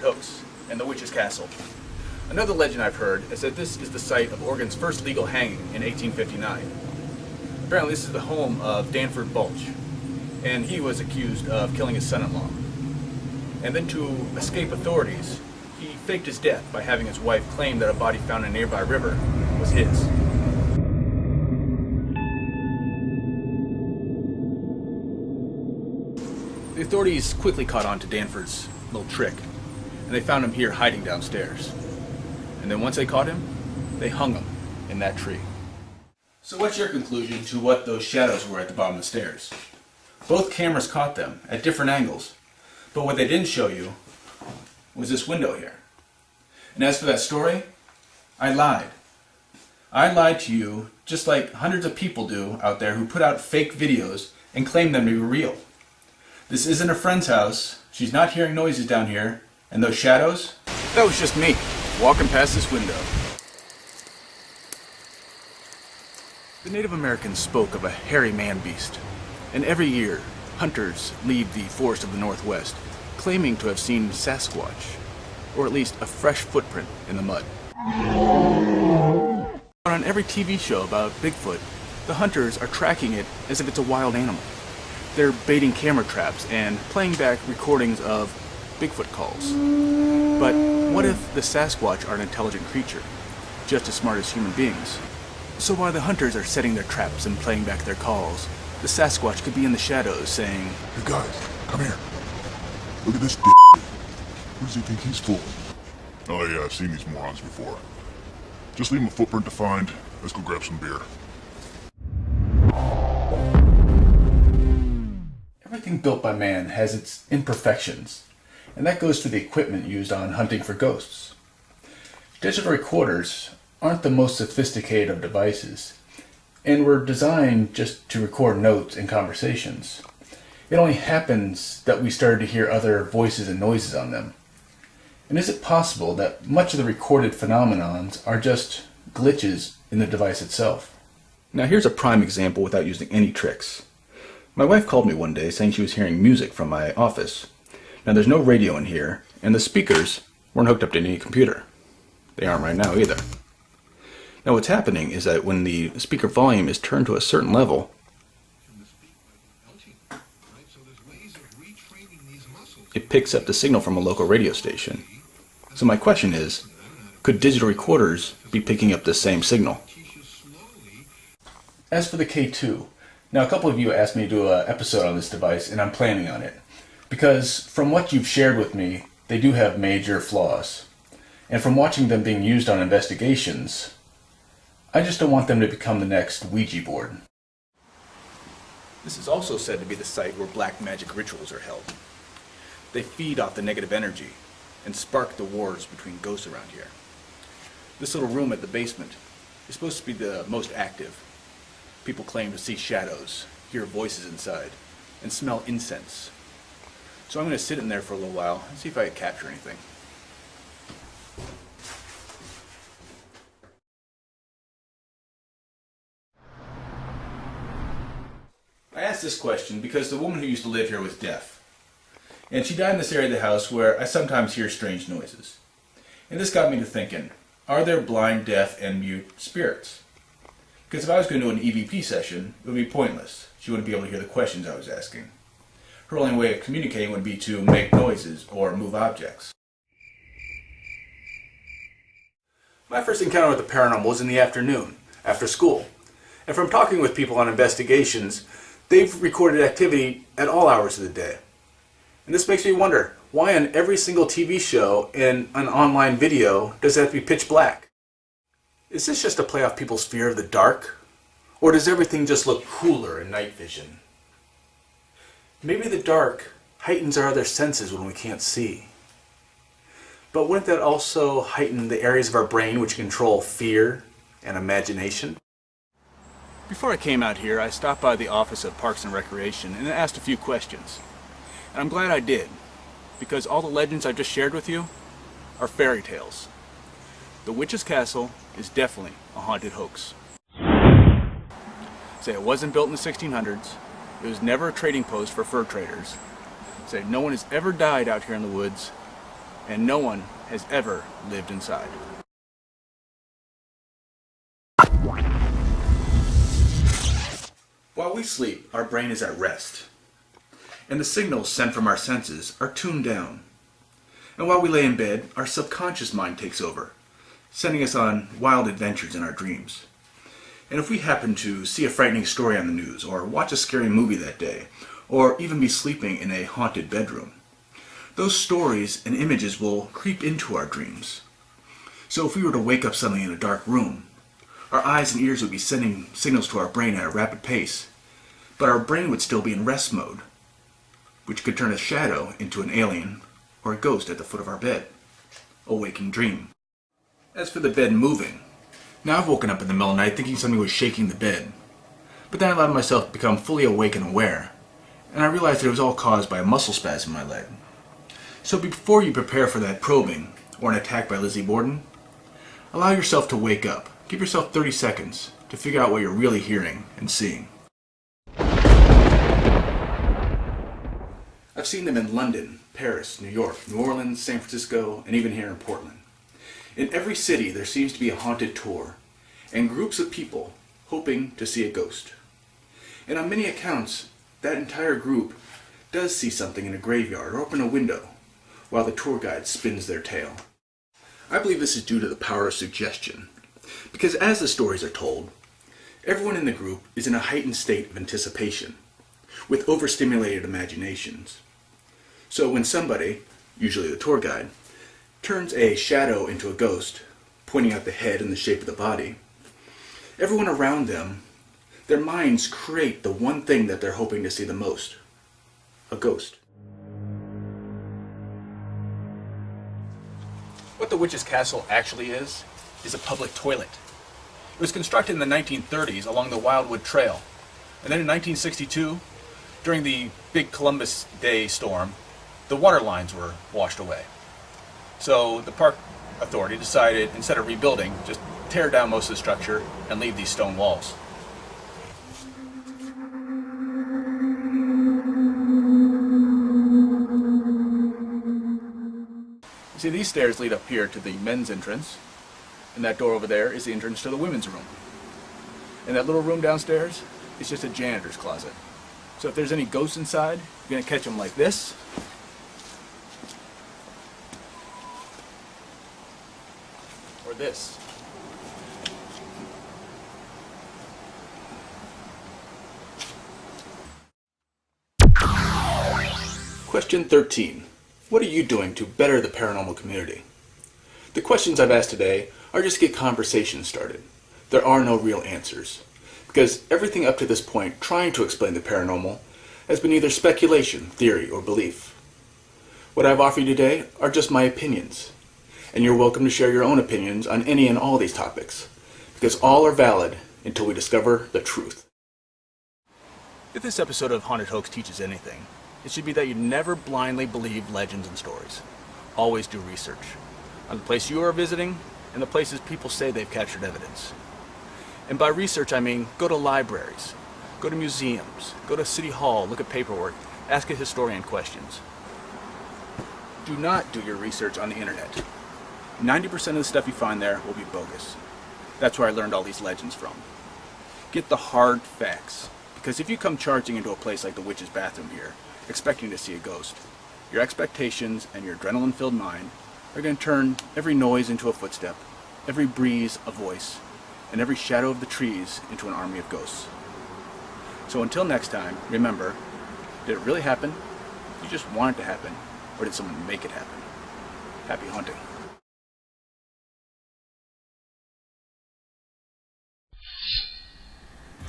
Hoax and the Witch's Castle. Another legend I've heard is that this is the site of Oregon's first legal hanging in 1859. Apparently this is the home of Danford Bulch, and he was accused of killing his son-in-law. And then to escape authorities, he faked his death by having his wife claim that a body found in a nearby river was his. The authorities quickly caught on to Danford's little trick, and they found him here hiding downstairs. And then once they caught him, they hung him in that tree. So what's your conclusion to what those shadows were at the bottom of the stairs? Both cameras caught them at different angles, but what they didn't show you was this window here. And as for that story, I lied. I lied to you just like hundreds of people do out there who put out fake videos and claim them to be real. This isn't a friend's house, she's not hearing noises down here, and those shadows, that was just me, walking past this window. The Native Americans spoke of a hairy man-beast, and every year, hunters leave the forest of the Northwest, claiming to have seen Sasquatch, or at least a fresh footprint in the mud. On every TV show about Bigfoot, the hunters are tracking it as if it's a wild animal. They're baiting camera traps and playing back recordings of Bigfoot calls. But what if the Sasquatch are an intelligent creature, just as smart as human beings? So while the hunters are setting their traps and playing back their calls, the Sasquatch could be in the shadows saying, "Hey guys, come here. Look at this d***. Who does he think he's fooling?" "Oh yeah, I've seen these morons before. Just leave him a footprint to find. Let's go grab some beer." Everything built by man has its imperfections, and that goes to the equipment used on hunting for ghosts. Digital recorders aren't the most sophisticated of devices, and were designed just to record notes and conversations. It only happens that we started to hear other voices and noises on them. And is it possible that much of the recorded phenomenons are just glitches in the device itself? Now here's a prime example without using any tricks. My wife called me one day saying she was hearing music from my office. Now there's no radio in here, and the speakers weren't hooked up to any computer. They aren't right now either. Now what's happening is that when the speaker volume is turned to a certain level, it picks up the signal from a local radio station. So my question is, could digital recorders be picking up the same signal? As for the K2, now a couple of you asked me to do an episode on this device, and I'm planning on it. Because from what you've shared with me, they do have major flaws. And from watching them being used on investigations, I just don't want them to become the next Ouija board. This is also said to be the site where black magic rituals are held. They feed off the negative energy and spark the wars between ghosts around here. This little room at the basement is supposed to be the most active. People claim to see shadows, hear voices inside, and smell incense. So I'm going to sit in there for a little while and see if I can capture anything. I asked this question because the woman who used to live here was deaf. And she died in this area of the house where I sometimes hear strange noises. And this got me to thinking, are there blind, deaf, and mute spirits? Because if I was going to do an EVP session, it would be pointless. She wouldn't be able to hear the questions I was asking. Her only way of communicating would be to make noises or move objects. My first encounter with the paranormal was in the afternoon, after school. And from talking with people on investigations, they've recorded activity at all hours of the day. And this makes me wonder, why on every single TV show and an online video does it have to be pitch black? Is this just to play off people's fear of the dark? Or does everything just look cooler in night vision? Maybe the dark heightens our other senses when we can't see. But wouldn't that also heighten the areas of our brain which control fear and imagination? Before I came out here, I stopped by the office of Parks and Recreation and asked a few questions. And I'm glad I did, because all the legends I've just shared with you are fairy tales. The Witch's Castle is definitely a haunted hoax. Say it wasn't built in the 1600s, it was never a trading post for fur traders. Say no one has ever died out here in the woods, and no one has ever lived inside. While we sleep, our brain is at rest, and the signals sent from our senses are tuned down. And while we lay in bed, our subconscious mind takes over, sending us on wild adventures in our dreams. And if we happen to see a frightening story on the news, or watch a scary movie that day, or even be sleeping in a haunted bedroom, those stories and images will creep into our dreams. So if we were to wake up suddenly in a dark room, our eyes and ears would be sending signals to our brain at a rapid pace, but our brain would still be in rest mode, which could turn a shadow into an alien or a ghost at the foot of our bed. A waking dream. As for the bed moving, now I've woken up in the middle of the night thinking something was shaking the bed. But then I allowed myself to become fully awake and aware, and I realized that it was all caused by a muscle spasm in my leg. So before you prepare for that probing, or an attack by Lizzie Borden, allow yourself to wake up. Give yourself 30 seconds to figure out what you're really hearing and seeing. I've seen them in London, Paris, New York, New Orleans, San Francisco, and even here in Portland. In every city there seems to be a haunted tour, and groups of people hoping to see a ghost. And on many accounts, that entire group does see something in a graveyard or open a window, while the tour guide spins their tale. I believe this is due to the power of suggestion, because as the stories are told, everyone in the group is in a heightened state of anticipation, with overstimulated imaginations. So when somebody, usually the tour guide, turns a shadow into a ghost, pointing out the head and the shape of the body, everyone around them, their minds create the one thing that they're hoping to see the most: a ghost. What the Witch's Castle actually is a public toilet. It was constructed in the 1930s along the Wildwood Trail. And then in 1962, during the big Columbus Day storm, the water lines were washed away. So the park authority decided, instead of rebuilding, just tear down most of the structure and leave these stone walls. You see, these stairs lead up here to the men's entrance, and that door over there is the entrance to the women's room. And that little room downstairs is just a janitor's closet. So if there's any ghosts inside, you're going to catch them like this. Or this. Question 13. What are you doing to better the paranormal community? The questions I've asked today are just to get conversations started. There are no real answers, because everything up to this point trying to explain the paranormal has been either speculation, theory, or belief. What I've offered you today are just my opinions, and you're welcome to share your own opinions on any and all these topics, because all are valid until we discover the truth. If this episode of Haunted Hoax teaches anything, it should be that you never blindly believe legends and stories. Always do research on the place you are visiting and the places people say they've captured evidence. And by research, I mean go to libraries, go to museums, go to City Hall, look at paperwork, ask a historian questions. Do not do your research on the internet. 90% of the stuff you find there will be bogus. That's where I learned all these legends from. Get the hard facts, because if you come charging into a place like the witch's bathroom here, expecting to see a ghost, your expectations and your adrenaline-filled mind are going to turn every noise into a footstep, every breeze a voice, and every shadow of the trees into an army of ghosts. So until next time, remember, did it really happen? Did you just want it to happen? Or did someone make it happen? Happy hunting.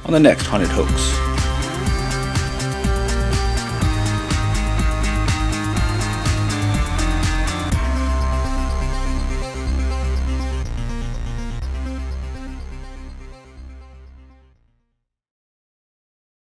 On the next Haunted Hoax.